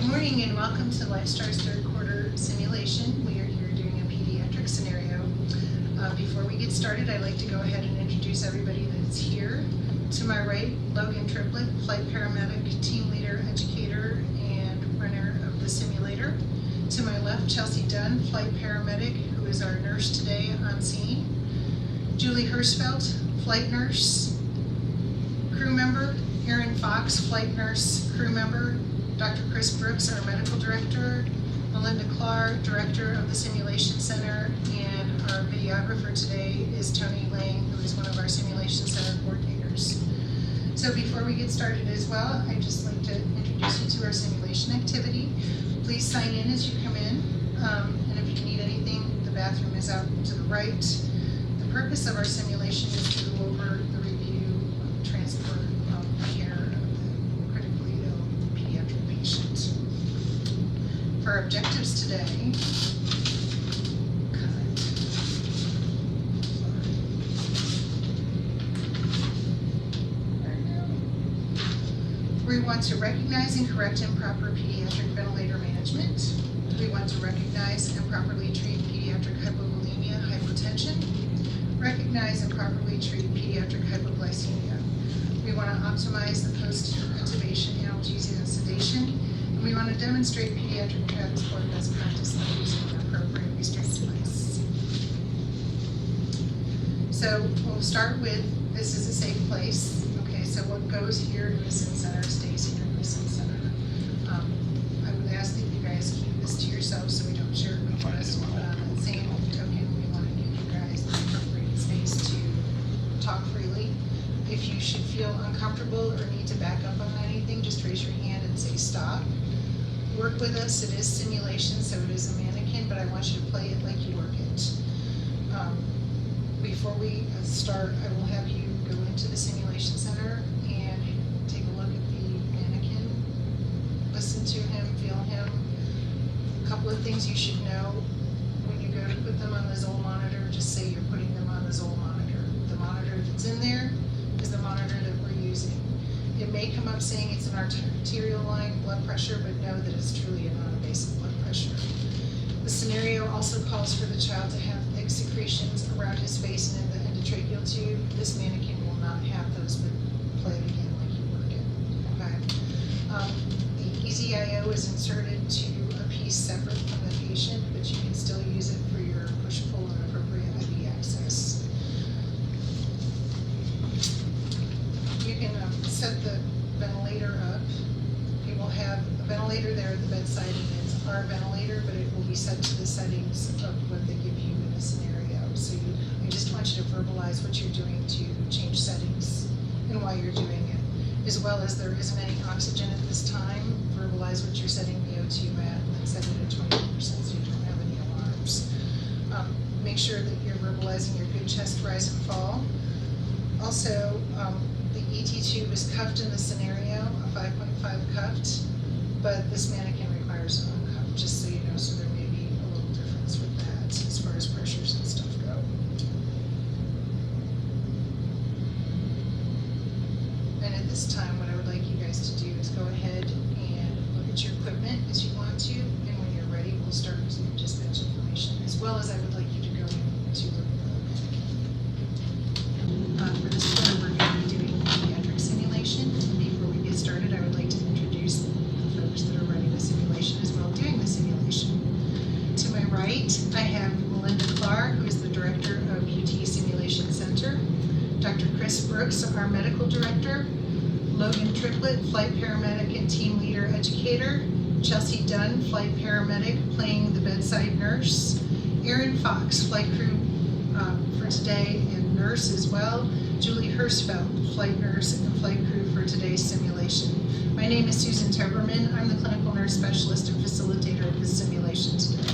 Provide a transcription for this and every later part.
Good morning and welcome to Lifestar's third quarter simulation. We are here doing a pediatric scenario. Before we get started, I'd like to go ahead and introduce everybody that's here. To my right, Logan Triplett, flight paramedic, team leader, educator, and runner of the simulator. To my left, Chelsea Dunn, flight paramedic, who is our nurse today on scene. Julie Hirschfeld, flight nurse, crew member. Erin Fox, flight nurse, crew member. Dr. Chris Brooks, our medical director. Melinda Clark, director of the simulation center. And our videographer today is Tony Lang, who is one of our simulation center coordinators. So before we get started as well, I'd just like to introduce you to our simulation activity. Please sign in as you come in. And if you need anything, the bathroom is out to the right. The purpose of our simulation is to go over the review, transport, care of the critically ill pediatric patient. For our objectives today, we want to recognize and correct improper pediatric ventilator management. We want to recognize and properly treat pediatric hypovolemia, hypotension. Recognize and properly treat pediatric hypoglycemia. We want to optimize the post-intubation analgesia and sedation. And we want to demonstrate pediatric transport best practice by using an appropriate restraint device. So we'll start with, this is a safe place. Okay, so what goes here in Listen Center stays here in Listen Center. I would ask that you guys keep this to yourselves so we don't share it with the rest of the same token. We want to give you guys the appropriate space to talk freely. If you should feel uncomfortable or need to back up on anything, just raise your hand and say stop. Work with us. It is simulation, so it is a mannequin, but I want you to play it like you work it. Before we start, I will have you go into the simulation center and take a look at the mannequin. Listen to him, feel him. A couple of things you should know. When you go to put them on the Zoll monitor, just say you're putting them on the Zoll monitor. The monitor that's in there is the monitor that we're using. It may come up saying it's an arterial line blood pressure, but know that it's truly a non-invasive blood pressure. The scenario also calls for the child to have thick secretions around his face and in the endotracheal tube. This mannequin will not have those, but play it again like you work it. Okay. The EZ-IO is inserted to a piece separate from the patient, but you can still use it for your push-pull and appropriate IV access. You can set the ventilator up. You will have a ventilator there at the bedside, and it's our ventilator, but it will be set to the settings of what they give you in the scenario. So I just want you to verbalize what you're doing to change settings and why you're doing it. As well as there isn't any oxygen at this time, verbalize what you're setting the O2 at, and then set it at 20% so you don't have any alarms. Make sure that you're verbalizing your good chest rise and fall. Also, the ET tube is cuffed in the scenario, a 5.5 cuffed, but this mannequin requires an uncuffed, just so you know, so there may be a little difference with that as far as pressures and stuff go. And at this time, what I would like you guys to do is go ahead and look at your equipment as you want to, and when you're ready, we'll start using dispatch information, as well as I would like you to go into the mannequin. For this quarter, we're going to be doing pediatric simulation. Before we get started, I would like to introduce the folks that are running the simulation as well doing the simulation. To my right, I have Melinda Clark, who is the director of UT Simulation Center. Dr. Chris Brooks, our medical director. Logan Triplett, flight paramedic and team leader educator. Chelsea Dunn, flight paramedic, playing the bedside nurse. Erin Fox, flight crew for today and nurse as well. Julie Hirschfeld, flight nurse and flight crew for today's simulation. My name is Susan Toberman. I'm the clinical nurse specialist and facilitator of this simulation today.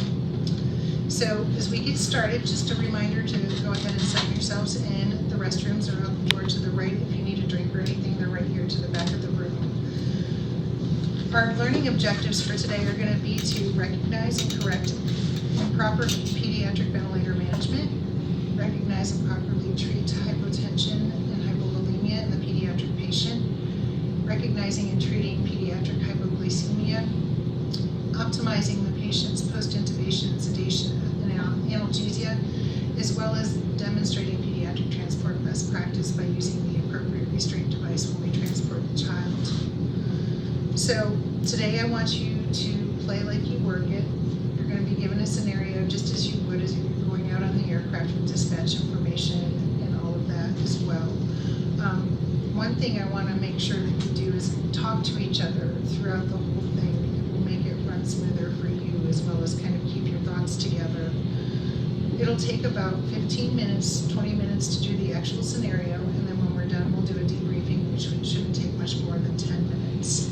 So as we get started, just a reminder to go ahead and sign yourselves in. The restrooms are out the door to the right. If you need a drink or anything, they're right here to the back of the room. Our learning objectives for today are going to be to recognize and correct improper pediatric ventilator management, recognize and properly treat hypotension and hypovolemia in the pediatric patient, recognizing and treating pediatric hypoglycemia, optimizing the patient's post-intubation sedation and analgesia, as well as demonstrating pediatric transport best practice by using the appropriate restraint device when we transport the child. So today I want you to play like you work it. You're going to be given a scenario just as you would as if you're going out on the aircraft with dispatch information and all of that as well. One thing I want to make sure that you do is talk to each other throughout the whole thing. It will make it run smoother for you, as well as kind of keep your thoughts together. It'll take about 15 minutes, 20 minutes to do the actual scenario, and then when we're done, we'll do a debriefing, which shouldn't take much more than 10 minutes.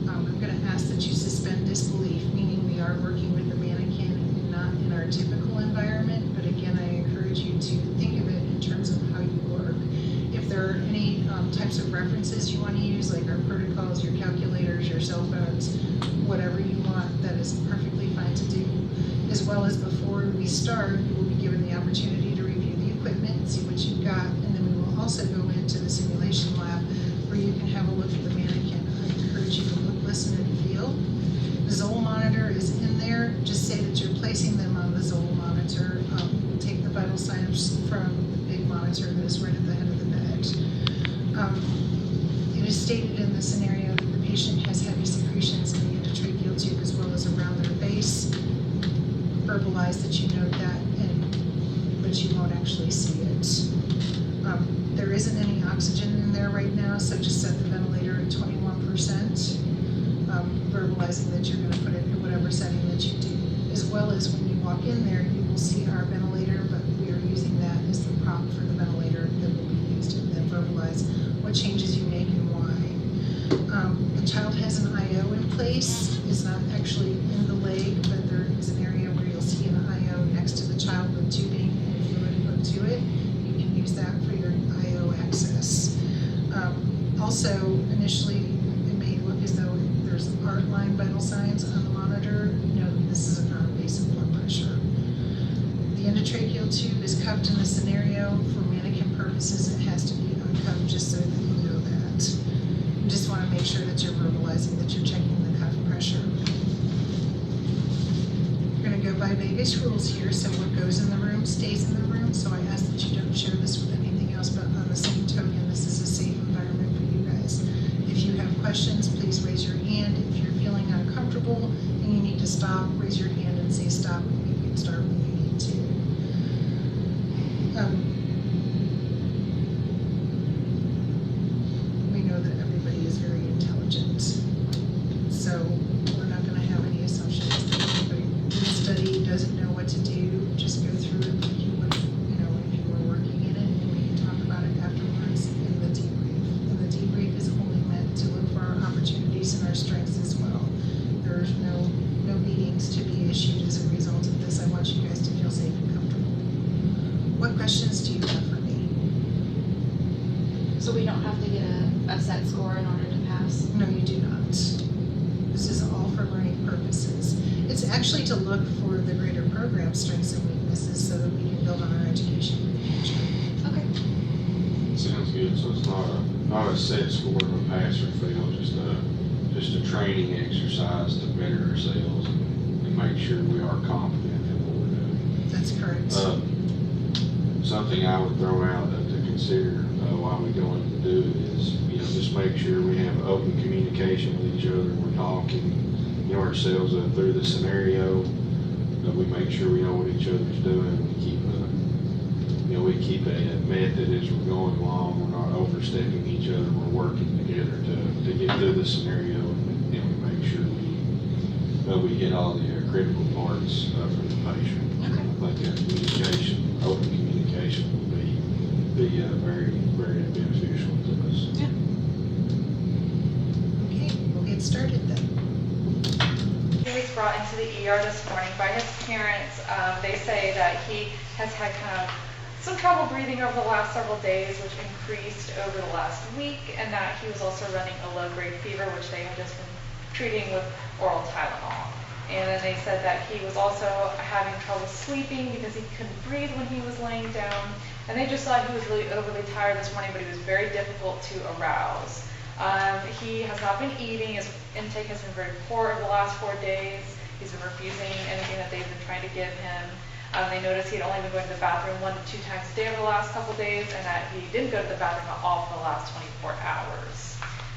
I'm going to ask that you suspend disbelief, meaning we are working with the mannequin and not in our typical environment, but again, I encourage you to think of it in terms of how you work. If there are any types of references you want to use, like our protocols, your calculators, your cell phones, whatever you want, that is perfectly fine to do. As well as before we start, you will be given the opportunity to review the equipment, see what you've got, and then we will also go into the simulation lab where you can have a look at the mannequin. I encourage you to look, listen, and feel. The Zoll monitor is in there. Just say that you're placing them on the Zoll monitor. We'll take the vital signs from the big monitor that is right at the head of the bed. It is stated in the scenario that the patient has heavy secretions in the endotracheal tube as well as around their face. Verbalize that you know that, but you won't actually see it. There isn't any oxygen in there right now, so just set the ventilator at 21%. Verbalizing that you're going to put it in whatever setting that you do. As well as when you walk in there, you will see our ventilator, but we are using that as the prop for the ventilator that will be used, and then verbalize what changes you make and why. The child has an IO in place. It's not actually in the leg, but there is an area where you'll see an IO next to the child with tubing and fluid hooked to it. You can use that for your IO access. Also, initially, it may look as though there's art line vital signs on the monitor. No, this is a non-invasive blood pressure. The endotracheal tube is cupped in the scenario. For mannequin purposes, it has to be uncupped just so that you know that. You just want to make sure that you're verbalizing that you're checking the cuff pressure. We're going to go by Vegas rules here, so what goes in the room stays in the room. So I ask that you don't share this with anything else, but on the same token, this is a safe environment for you guys. If you have questions, please raise your hand. If you're feeling uncomfortable and you need to stop, raise your hand and say stop, and you can start when you need to. We know that everybody is very intelligent, so we're not going to have any assumptions that everybody in the study doesn't know what to do. Just go through it like you would, if you were working in it, and we can talk about it afterwards in the debrief. And the debrief is only meant to look for our opportunities and our strengths as well. There's no meetings to be issued as a result of this. I want you guys to feel safe and comfortable. What questions do you have for me? So we don't have to get a set score in order to pass? No, you do not. This is all for learning purposes. It's actually to look for the greater program strengths and weaknesses so that we can build on our education in the future. Okay. Sounds good. So it's not a set score of a pass or fail, just a training exercise to better ourselves and make sure we are confident in what we're doing. That's correct. Something I would throw out to consider while we go in to do it is, just make sure we have open communication with each other. We're talking, ourselves through the scenario. That we make sure we know what each other's doing. We keep a method as we're going along. We're not overstepping each other. We're working together to get through the scenario, and we make sure we get all the critical parts for the patient. Okay. I think that communication, open communication, will be very, very beneficial to us. Yeah. Okay, we'll get started then. He was brought into the ER this morning by his parents. They say that he has had kind of some trouble breathing over the last several days, which increased over the last week, and that he was also running a low-grade fever, which they had just been treating with oral Tylenol. And then they said that he was also having trouble sleeping because he couldn't breathe when he was laying down. And they just thought he was really overly tired this morning, but he was very difficult to arouse. He has not been eating. His intake has been very poor over the last 4 days. He's been refusing anything that they've been trying to give him. They noticed he had only been going to the bathroom 1 to 2 times a day over the last couple days, and that he didn't go to the bathroom at all for the last 24 hours.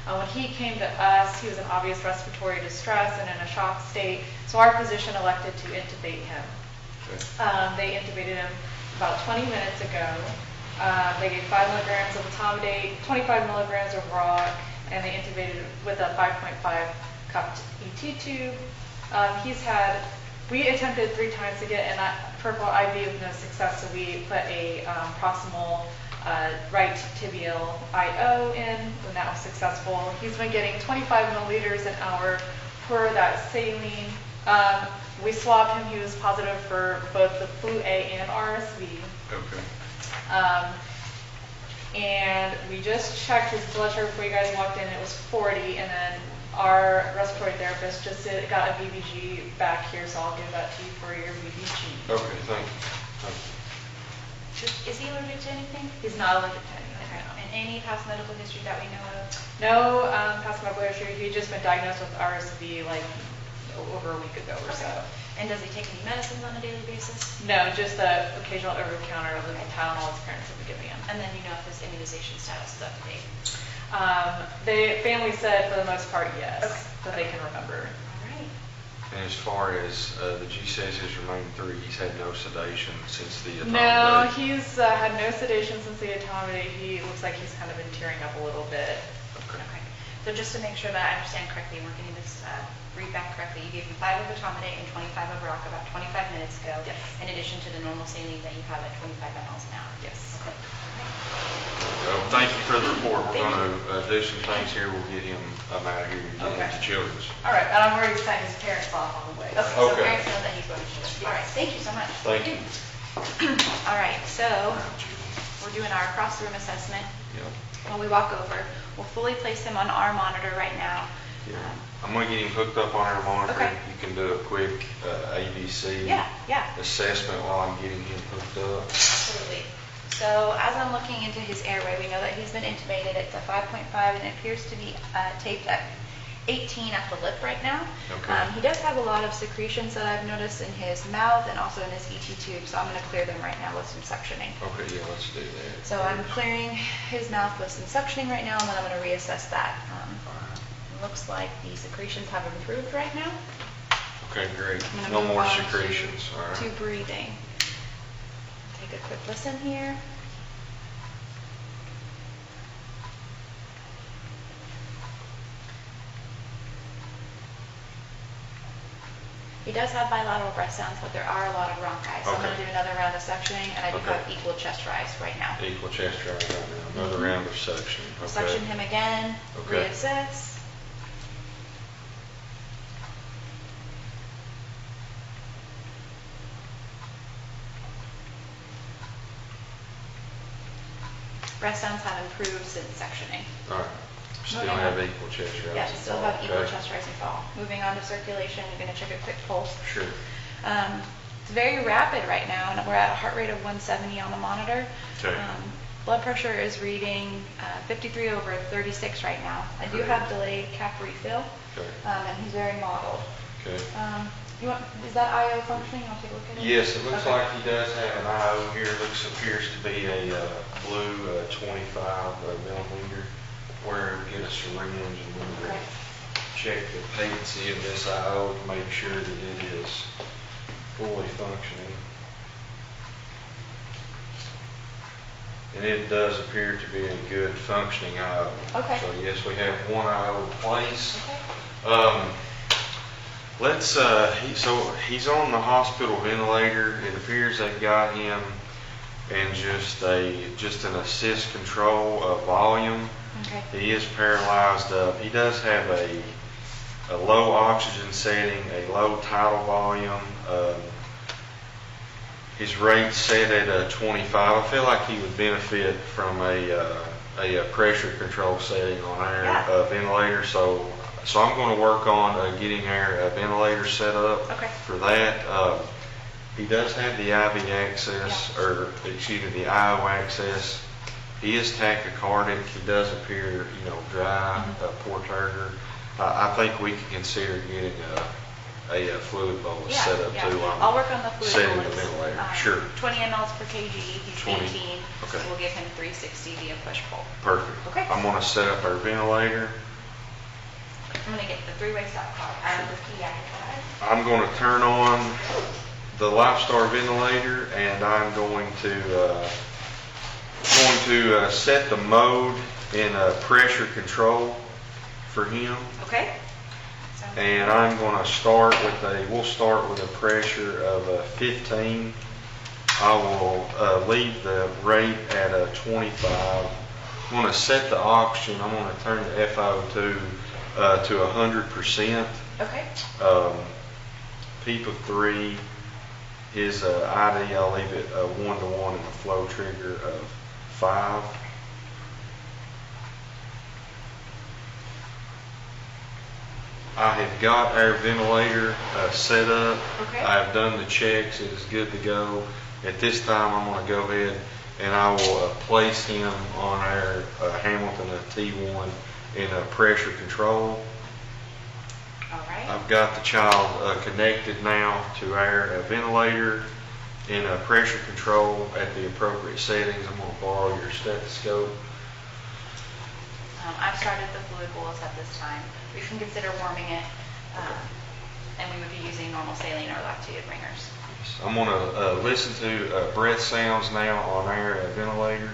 When he came to us, he was in obvious respiratory distress and in a shock state, so our physician elected to intubate him. They intubated him about 20 minutes ago. They gave 5 milligrams of etomidate, 25 milligrams of rock, and they intubated with a 5.5 cupped ET tube. We attempted 3 times to get an purple IV with no success, so we put a proximal right tibial IO in, and that was successful. He's been getting 25 milliliters an hour for that saline. We swabbed him. He was positive for both the flu A and RSV. Okay. And we just checked his blood sugar before you guys walked in. It was 40, and then our respiratory therapist just got a VBG back here, so I'll give that to you for your VBG. Okay, thank you. Is he allergic to anything? He's not allergic to anything. Okay. No. And any past medical history that we know of? No past medical history. He'd just been diagnosed with RSV like over a week ago or so. And does he take any medicines on a daily basis? No, just the occasional over-the-counter of the Tylenol his parents have been giving him. And then you know if his immunization status is up to date? The family said for the most part yes, Okay. that they can remember. All right. And as far as the G says has remained 3, he's had no sedation since the No, etomidate. he's had no sedation since the etomidate. He looks like he's kind of been tearing up a little bit. Okay. Okay. So just to make sure that I understand correctly, we're getting this read back correctly, you gave him 5 of etomidate and 25 of rock about 25 minutes ago. Yes. In addition to the normal saline that you have at 25 miles an hour. Yes. Okay. Well, thank you for the report. We're Thank going to do some things here. We'll get him out of here and get him Okay. to Children's. All right, and I've already sent his parents off on the way. Okay. So Okay. parents know that he's going to children. All right. Thank you so much. Thank you. All right. So we're doing our across the room assessment. Yep. When we walk over, we'll fully place him on our monitor right now. Yeah. I'm going to get him hooked up on our monitor. Okay. You can do a quick ABC Yeah. assessment while I'm getting him hooked up. Absolutely. So as I'm looking into his airway, we know that he's been intubated. It's a 5.5 and it appears to be taped at 18 at the lip right now. Okay. He does have a lot of secretions that I've noticed in his mouth and also in his ET tube, so I'm going to clear them right now with some suctioning. Okay, yeah, let's do that. So I'm clearing his mouth with some suctioning right now, and then I'm going to reassess that. Looks like the secretions have improved right now. Okay, great. I'm gonna No move more on secretions. All right. to breathing. Take a quick listen here. He does have bilateral breath sounds, but there are a lot of bronchi. So I'm going to Okay. do another round of suctioning, and I do Okay. have equal chest rise right now. Equal chest rise right now. Another round of suction. Okay. Suction him again, Okay. reassess. Breath sounds have improved since sectioning. All right. Still Moving have on. equal chest rise. Yeah, and still fall, have equal okay? chest rise and fall. Moving on to circulation, you're going to check a quick pulse. Sure. It's very rapid right now, and we're at a heart rate of 170 on the monitor. Okay. Blood pressure is reading 53 over 36 right now. I do Okay. have delayed cap refill, Okay. and he's very mottled. Okay. Is that IO functioning? I'll take a look at it. Yes, it looks Okay. like he does have an IO here. Appears to be a blue 25 millimeter. Where we get a syringe and we will Okay. check the patency of this IO to make sure that it is fully functioning. And it does appear to be a good functioning IO. Okay. So yes, we have one IO in place. Okay. So he's on the hospital ventilator. It appears they've got him in just an assist control of volume. Okay. He is paralyzed up. He does have a low oxygen setting, a low tidal volume. His rate set at 25. I feel like he would benefit from a pressure control setting on our Yeah. ventilator. So I'm going to work on getting our ventilator set up Okay. for that. He does have the IV access, Yeah. or excuse me, the IO access. He is tachycardic. He does appear, dry, poor turgor. I think we could consider getting a fluid bolus set up too. I'll work on the fluid setting the bolus. ventilator. Sure. 20 mLs per kg. He's 20. 18. Okay. So we'll give him 360 via push-pull. Perfect. Okay. I'm going to set up our ventilator. I'm going to get the three-way stop clock out of the key activator. I'm going to turn on the Lifestar ventilator, and I'm going to set the mode in pressure control for him. Okay. Sounds And good. I'm going to we'll start with a pressure of 15. I will leave the rate at 25. I'm going to set the oxygen. I'm going to turn the FiO2 to 100%. Okay. Peep of 3. His ID, I'll leave it 1-to-1 and a flow trigger of 5. I have got our ventilator set up. Okay. I have done the checks. It is good to go. At this time, I'm going to go ahead and I will place him on our Hamilton T1 in pressure control. All right. I've got the child connected now to our ventilator in pressure control at the appropriate settings. I'm going to borrow your stethoscope. I've started the fluid bolus at this time. We can consider warming it, and we would be using normal saline or lactated ringers. I'm going to listen to breath sounds now on our ventilator.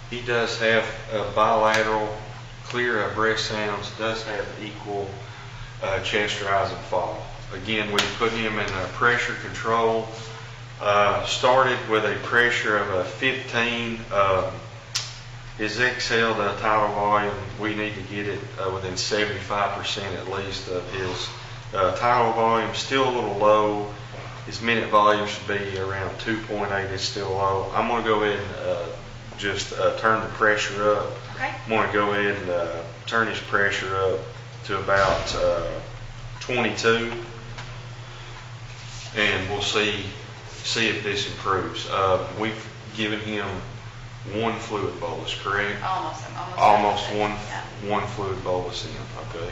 He does have bilateral clear breath sounds, does have equal chest rise and fall. Again, we put him in pressure control, started with a pressure of 15. His exhaled tidal volume, we need to get it within 75% at least of his tidal volume. Still a little low. His minute volume should be around 2.8. It's still low. I'm going to go ahead and just turn the pressure up. Okay. I'm going to go ahead and turn his pressure up to about 22, and we'll see if this improves. We've given him one fluid bolus, correct? Almost one Yeah. one fluid bolus in. Okay.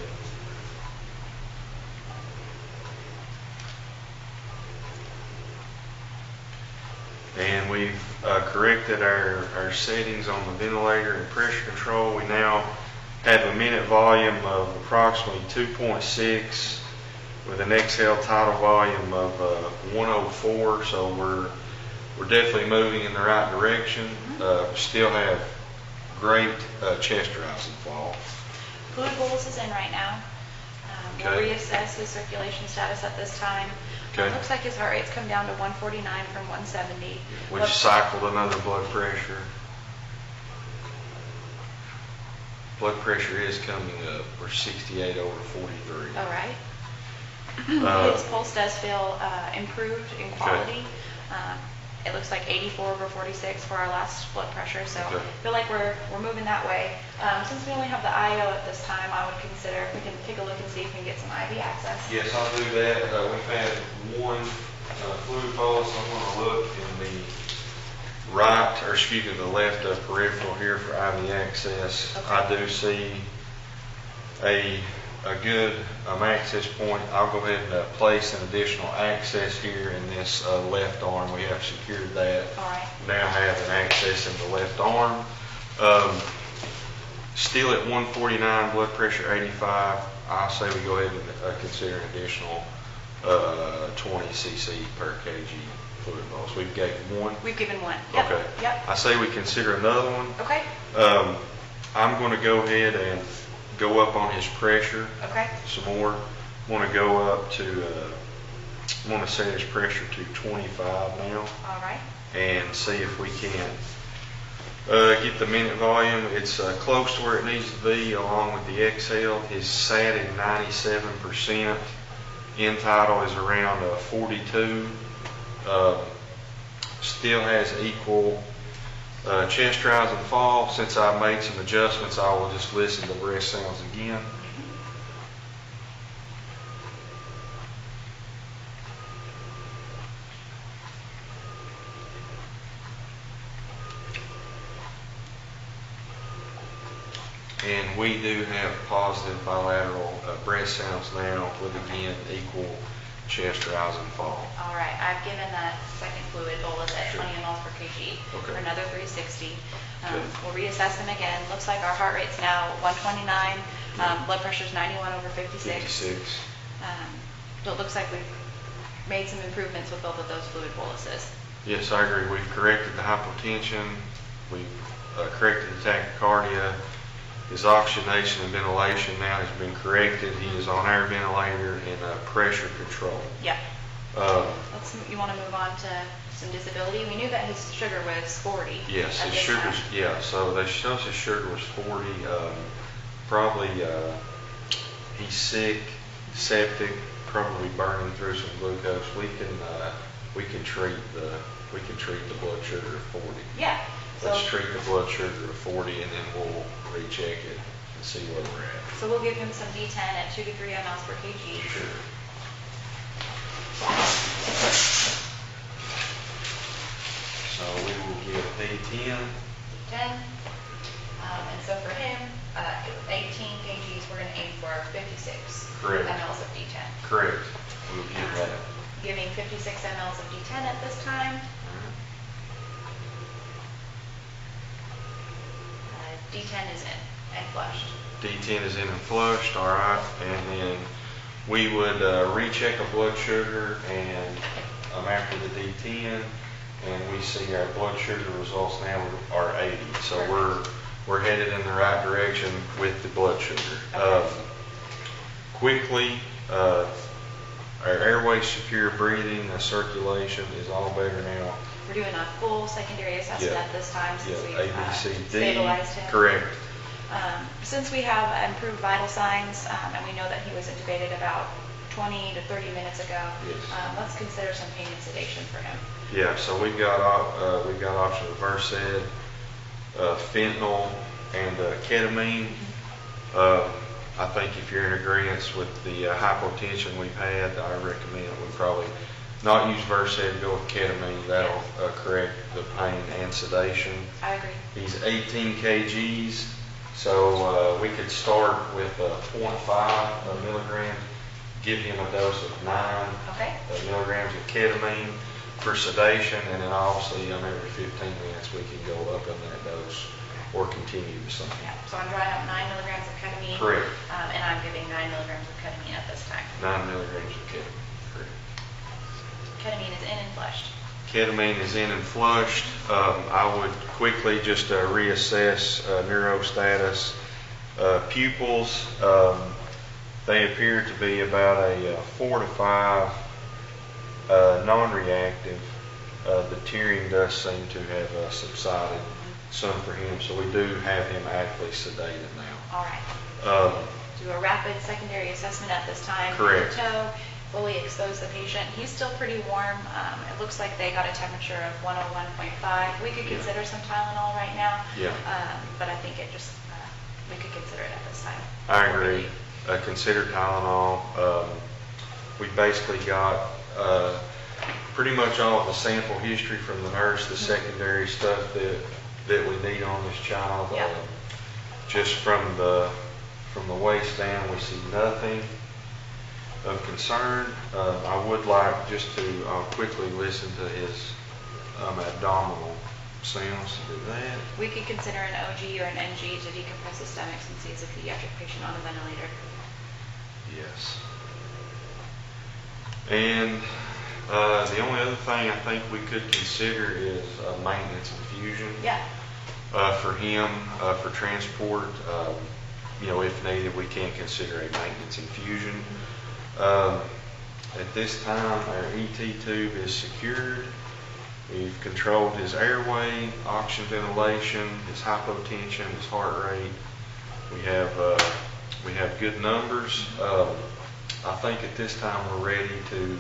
And we've corrected our settings on the ventilator and pressure control. We now have a minute volume of approximately 2.6 with an exhale tidal volume of 104. So we're definitely moving in the right direction. Still have great chest rise and fall. Fluid bolus is in right now. We'll Okay. reassess his circulation status at this time. Okay. It looks like his heart rate's come down to 149 from 170. We just cycled another blood pressure. Blood pressure is coming up. We're 68 over 43. All right. His pulse does feel improved in quality. It looks like 84 over 46 for our last blood pressure, so Okay. I feel like we're moving that way. Since we only have the IO at this time, I would consider we can take a look and see if we can get some IV access. Yes, I'll do that. We've had one fluid bolus. I'm going to look in the left peripheral here for IV access. Okay. I do see a good access point. I'll go ahead and place an additional access here in this left arm. We have secured that. All right. Now have an access in the left arm. Still at 149, blood pressure 85. I say we go ahead and consider an additional 20 cc per kg fluid bolus. We've gave one. We've given one. Yep. Okay. Yep. I say we consider another one. Okay. I'm going to go ahead and go up on his pressure Okay. some more. I'm going to go up to, I'm going to set his pressure to 25 now All right. and see if we can get the minute volume. It's close to where it needs to be along with the exhale. His sat at 97%. End tidal is around 42. Still has equal Chest rise and fall. Since I made some adjustments, I will just listen to breath sounds again. And we do have positive bilateral breath sounds now with, again, equal chest rise and fall. All right, I've given that second fluid bolus at Sure. 20 mLs per kg Okay. for another 360. Okay. We'll reassess them again. Looks like our heart rate's now 129, blood pressure's 91/56. 56. So it looks like we've made some improvements with both of those fluid boluses. Yes, I agree. We've corrected the hypotension. We've corrected the tachycardia. His oxygenation and ventilation now has been corrected. He is on air ventilator and pressure control. Yeah. Um, You want to move on to some disability? We knew that his sugar was 40. Yes, at his this sugar's, time. yeah, so they shows his sugar was 40, probably, he's sick, septic, probably burning through some glucose. We can treat the blood sugar of 40. Yeah. Let's So, treat the blood sugar of 40 and then we'll recheck it and see where we're at. so we'll give him some D10 at 2 to 3 mLs per kg. Sure. So we will give D10. D10. And so for him, 18 kgs, we're going to aim for 56 Correct. mLs of D10. Correct. We'll give that. Giving 56 mLs of D10 at this time. D10 is in and flushed. D10 is in and flushed, all right, and then we would recheck a blood sugar and after the D10, and we see our blood sugar results now are 80. So we're headed in the right direction with the blood sugar. Okay. Quickly, our airway secure breathing, circulation is all better now. We're doing a full secondary assessment Yeah. at this time since Yeah, we've A, B, C, D. stabilized him. Correct. Since we have improved vital signs, and we know that he was intubated about 20 to 30 minutes ago, Yes. let's consider some pain and sedation for him. Yeah, so we've got options of Versed, fentanyl, and ketamine. I think if you're in agreement with the hypotension we've had, I recommend we probably not use Versed, go with ketamine. That'll correct the pain and sedation. I agree. He's 18 kgs, so we could start with 0.5 milligrams, give him a dose of 9 Okay. milligrams of ketamine for sedation, and then obviously every 15 minutes we can go up on that dose or continue the same. Yeah. So I'm drawing up 9 milligrams of ketamine. Correct. And I'm giving 9 milligrams of ketamine at this time. 9 milligrams of ketamine. Correct. Ketamine is in and flushed. Ketamine is in and flushed. I would quickly just reassess neurostatus. Pupils, they appear to be about a 4 to 5 non-reactive. The tearing does seem to have subsided some for him, so we do have him actively sedated now. All right. Do a rapid secondary assessment at this time. Correct. Toe, fully expose the patient. He's still pretty warm. It looks like they got a temperature of 101.5. We could Yeah. consider some Tylenol right now. Yeah. But I think it just, we could consider it at this time. I agree. Consider Tylenol. We basically got pretty much all of the sample history from the nurse, the secondary stuff that we need on this child. Yeah. Just from the waist down, we see nothing of concern. I would like just to quickly listen to his abdominal sounds to do that. We could consider an OG or an NG to decompress the stomach since he's a pediatric patient on a ventilator. Yes. And the only other thing I think we could consider is a maintenance infusion. Yeah. For him, for transport. If needed, we can consider a maintenance infusion. At this time, our ET tube is secured. We've controlled his airway, oxygen ventilation, his hypotension, his heart rate. We have good numbers. I think at this time we're ready to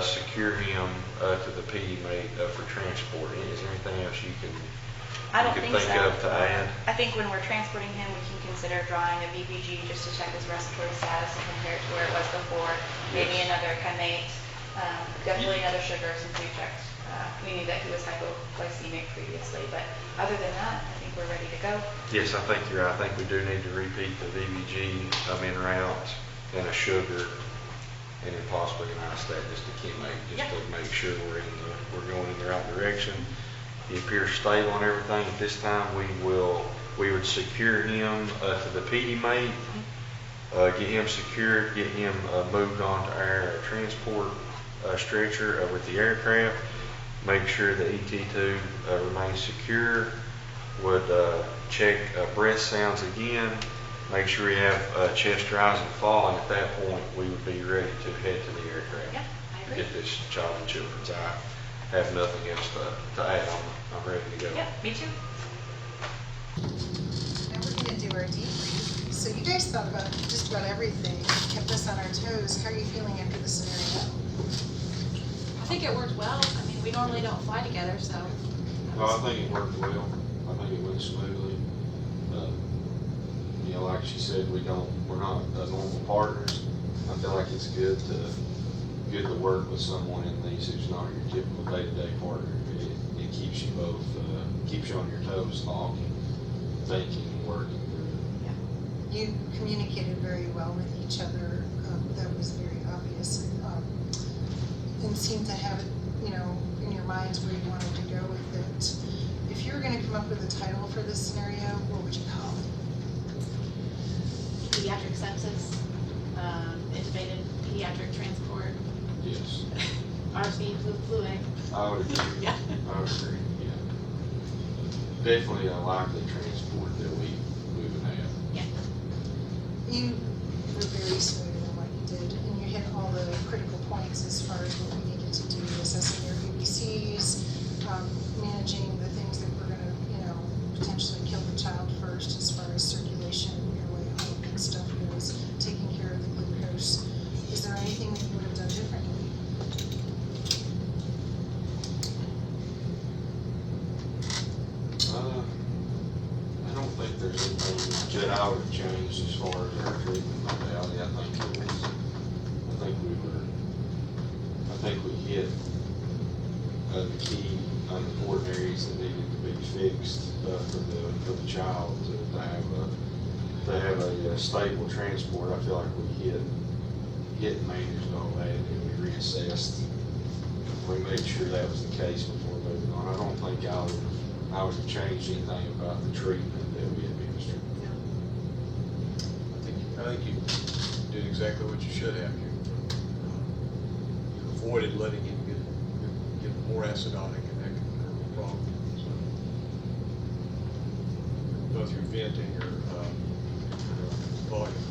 secure him to the PD mate for transport. Is there anything else you can I don't you think could so. think of to add? I think when we're transporting him, we can consider drawing a VPG just to check his respiratory status and compare it to where it was before. Maybe Yes. another chemate, definitely another sugar since we checked. We knew that he was hypoglycemic previously, but other than that, I think we're ready to go. Yes, I think you're right. I think we do need to repeat the VBG in route and a sugar and then possibly an ISTAT, just a chemate, just to make sure we're going in the right direction. He appears stable and everything. At this time, we would secure him to the PD mate, get him secured, get him moved on to our transport stretcher with the aircraft, make sure the ET tube remains secure, would check breath sounds again, make sure we have chest rise and fall, and at that point, we would be ready to head to the aircraft. Yeah, I agree. Get this child and children's eye. Have nothing else to add. I'm ready to go. Yeah, me too. Now we're gonna do our debrief. So you guys thought about just about everything, kept us on our toes. How are you feeling after the scenario? I think it worked well. I mean, we normally don't fly together, so. Well, I think it worked well. I think it went smoothly. You know, like she said, we're not normal partners. I feel like it's good to work with someone in these who's not your typical day-to-day partner. It keeps you both, keeps you on your toes, talking, thinking, and working through it. You communicated very well with each other. That was very obvious. And seemed to have it, you know, in your minds where you wanted to go with it. If you were gonna come up with a title for this scenario, what would you call it? Pediatric sepsis, intubated pediatric transport, Yes, RSV fluid. I would agree. Yeah. I would agree, yeah. Definitely a likely transport that we would have. Yeah. You were very smooth in what you did, and you hit all the critical points as far as what we needed to do, assessing your ABCs, managing the things that were gonna, you know, potentially kill the child first as far as circulation, airway, all of that stuff goes, taking care of the glucose. Is there anything that you would have done differently? I don't think there's anything that I would have changed as far as our treatment modality. I think we hit the key important areas that needed to be fixed for the child to have a stable transport. I feel like we hit and managed all that, and we reassessed. We made sure that was the case before moving on. I don't think I would have changed anything about the treatment that we administered. I think you did exactly what you should have. You avoided letting him get more acidotic and that could become a problem. So, both your venting or volume.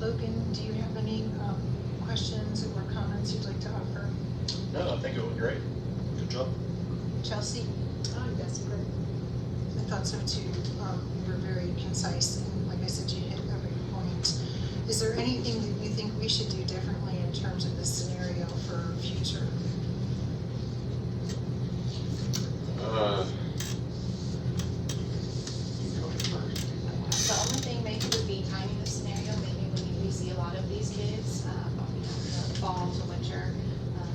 Logan, do you have any questions or comments you'd like to offer? No, I think it went great. Good job. Chelsea? Oh, that's great. I thought so too. You were very concise, and like I said, you hit every point. Is there anything that you think we should do differently in terms of this scenario for future? You go ahead first. The only thing maybe would be timing the scenario, maybe when we see a lot of these kids, the fall to winter,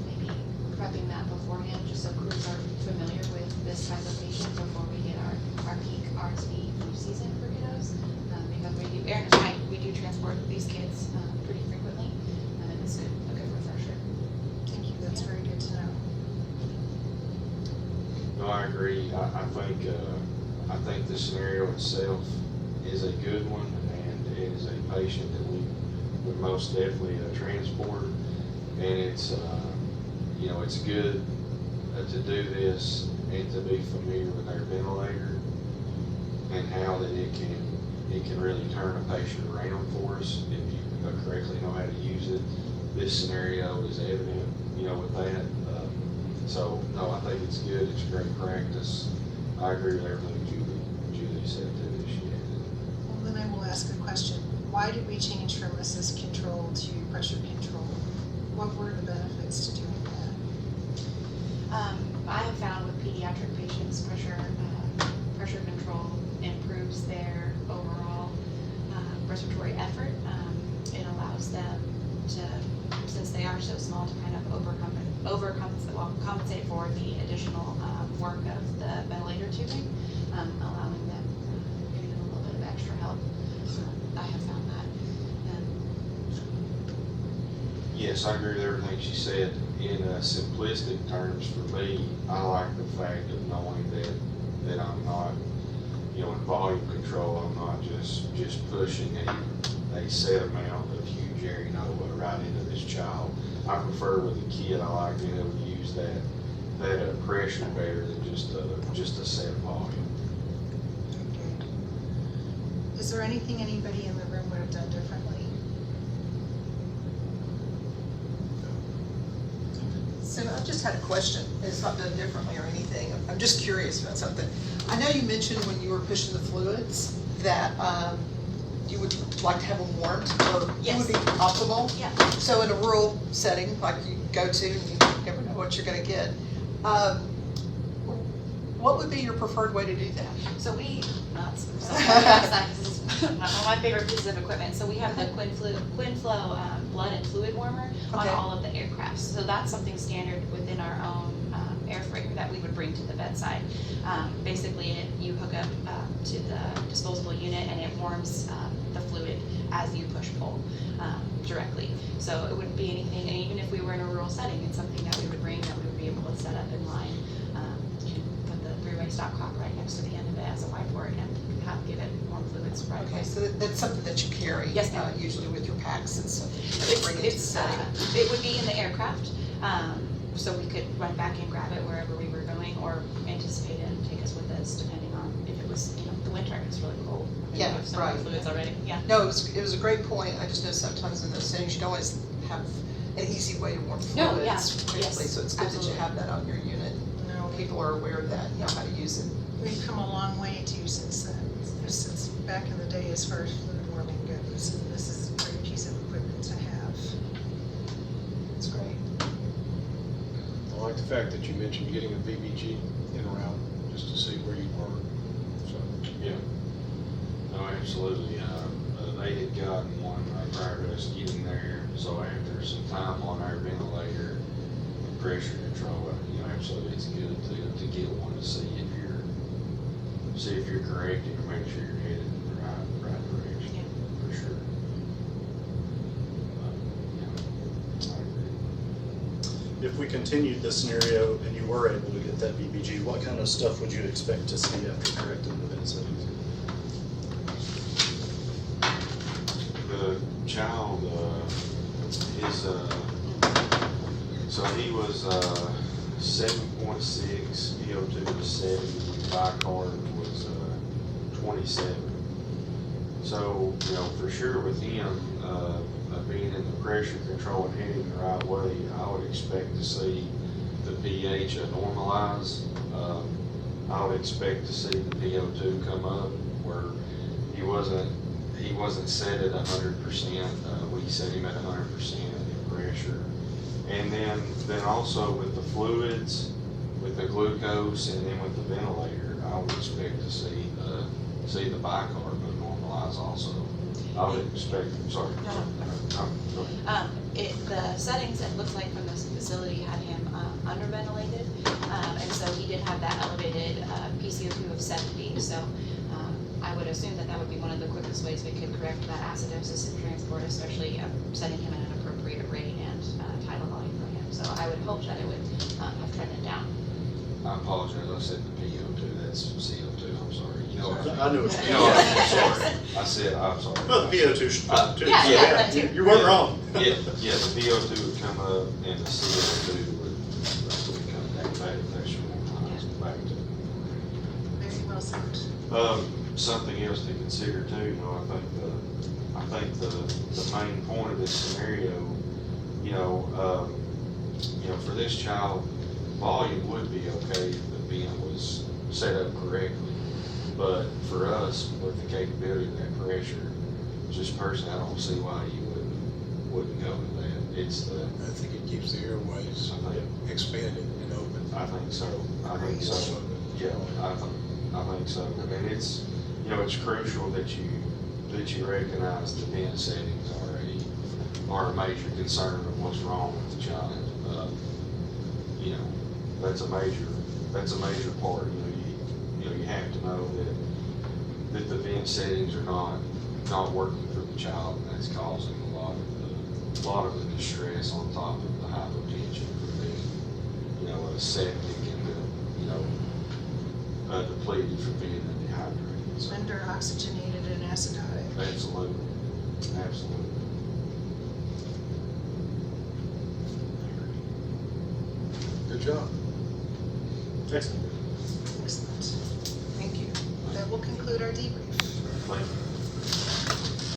maybe prepping that beforehand, just so crews are familiar with this type of patient before we hit our peak RSV flu season for kiddos. Because Aaron and I, we do transport these kids pretty frequently, and it's a good refresher. Thank you, that's very good to know. No, I agree. I think the scenario itself is a good one, and it is a patient that we would most definitely transport. And it's, you know, it's good to do this and to be familiar with our ventilator and how that it can really turn a patient around for us if you correctly know how to use it. This scenario is evident, you know, with that. So, no, I think it's good. It's great practice. I agree with everything Julie said too. She added. Well, then I will ask a question. Why did we change from assist control to pressure control? What were the benefits to doing that? I have found with pediatric patients, pressure control improves their overall respiratory effort. It allows them to, since they are so small, to kind of compensate for the additional work of the ventilator tubing, allowing them, giving them a little bit of extra help. I have found that. Yes, I agree with everything she said. In simplistic terms, for me, I like the fact of knowing that I'm not, in volume control. I'm not just pushing a set amount of huge area Nova right into this child. I prefer with a kid, I like being able to use that pressure better than just a set volume. Okay. Is there anything anybody in the room would have done differently? So I just had a question. It's not done differently or anything. I'm just curious about something. I know you mentioned when you were pushing the fluids that you would like to have them warmed, or it Yes. would be optimal. Yeah. So in a rural setting, like you go to and you never know what you're gonna get, what would be your preferred way to do that? So we, this is one of my favorite pieces of equipment. So we have the QuinFlow blood and fluid warmer on Okay. all of the aircrafts. So that's something standard within our own airfreighter that we would bring to the bedside. Basically, you hook up to the disposable unit and it warms the fluid as you push pull directly. So it wouldn't be anything, and even if we were in a rural setting, it's something that we would bring that we would be able to set up in line. You can put the three-way stopcock right next to the end of it as a whiteboard and give it warm fluids right away. Okay, so that's something that you carry. Yes, ma'am. Usually with your packs and stuff. that you bring into the setting. It would be in the aircraft, so we could run back and grab it wherever we were going, or anticipate it and take us with us, depending on if it was, the winter, it was really cold. I mean, Yeah, we have so many right. fluids already, yeah. No, it was a great point. I just know sometimes in those settings, you don't always have an easy way to warm No, fluids yeah, quickly, yes, so it's good that you absolutely. have that on your unit. No, People are aware of that, and know how to use it. we've come a long way too since then, since back in the day as far as fluid warming goes. And this is a great piece of equipment to have. It's great. I like the fact that you mentioned getting a VBG in or out, just to see where you are. So, Yeah. No, absolutely. They had gotten one prior to us getting there, so after some time on our ventilator and pressure control, absolutely it's good to get one to see if you're correcting or make sure you're headed in the right direction. Yeah. For sure. Yeah, I agree. If we continued this scenario and you were able to get that VBG, what kind of stuff would you expect to see after correcting the vent settings? The child, so he was 7.6, VO2 was 70, bicarb was 27. So, for sure with him, being in the pressure control and heading the right way, I would expect to see the pH normalize. I would expect to see the VO2 come up where he wasn't set at 100%. We set him at 100% in pressure. And then also with the fluids, with the glucose, and then with the ventilator, I would expect to see the bicarb normalize also. I would expect, sorry. Go ahead. The settings, it looks like from this facility, had him underventilated, and so he did have that elevated PCO2 of 70. So I would assume that would be one of the quickest ways we could correct that acidosis and transport, especially setting him at an appropriate rate and tidal volume for him. So I would hope that it would have trended down. I apologize, I said the PO2, that's CO2, I'm sorry. I knew what you No, meant. I'm sorry. I'm sorry. Well, the VO2 should come too. Yeah, so yeah, that too. You weren't wrong. Yeah, the VO2 would come up and the CO2 would come back pressure back to. Very well said. Something else to consider too, I think the main point of this scenario, for this child, volume would be okay if the vent was set up correctly. But for us, with the capability of that pressure, just personally, I don't see why you wouldn't go with that. It's the, I think it keeps the airways I think, expanded and open. I think so. I think so. Yeah, I think so. I mean, it's, you know, it's crucial that you recognize the vent settings are a major concern of what's wrong with the child. You know, that's a major part. You have to know that the vent settings are not working for the child, and that's causing a lot of the distress on top of the hypotension from being, you know, a septic and depleted from being dehydrated. So, Under oxygenated and acidotic. absolutely. Good job. Excellent. Excellent. Thank you. That will conclude our debrief. Thank you.